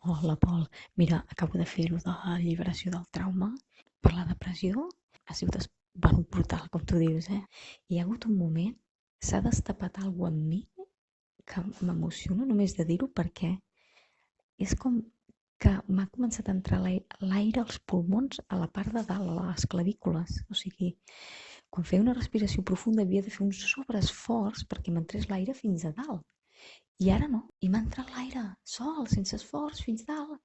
Hola, Pol. Mira, acabo de fer-ho de l'alliberació del trauma per la depressió. Ha sigut brutal, com tu dius, eh? Hi ha hagut un moment, s'ha destapat alguna cosa en mi que m'emociona només de dir-ho perquè és com que m'ha començat a entrar l'aire als pulmons a la part de dalt, a les clavícules. O sigui, quan feia una respiració profunda havia de fer un sobreesforç perquè m'entrés l'aire fins a dalt. I ara no, i m'ha entrat l'aire sol, sense esforç, fins dalt.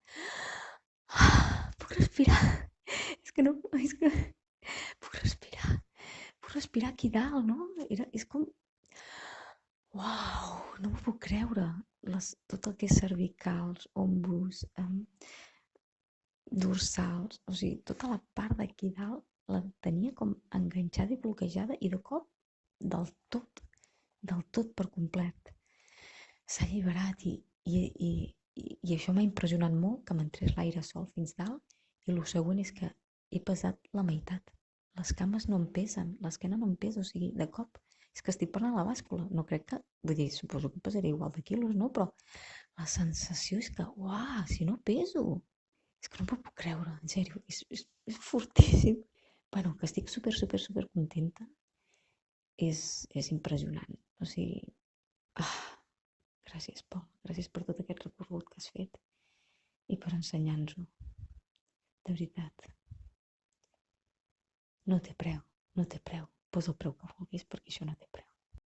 Puc respirar. És que no... És que... Puc respirar. Puc respirar aquí dalt, no? És com... Uau! No m'ho puc creure. Tot el que és cervicals, ombros, dorsals, o sigui, tota la part d'aquí dalt la tenia com enganxada i bloquejada i de cop del tot per complet. S'ha alliberat i això m'ha impressionat molt, que m'entrés l'aire sol fins dalt, i el següent és que he pesat la meitat. Les cames no em pesen, l'esquena no em pesa, o sigui, de cop és que estic parlant a la bàscula. No crec que, vull dir, suposo que pesaré igual de quilos, no? Però la sensació és que, uah, si no peso, és que no m'ho puc creure, en sèrio, és fortíssim. Bueno, que estic super contenta, és impressionant. O sigui, ah, gràcies, Pol. Gràcies per tot aquest recorregut que has fet i per ensenyar-nos-ho. De veritat. No té preu, no té preu. Posa el preu que vulguis perquè això no té preu.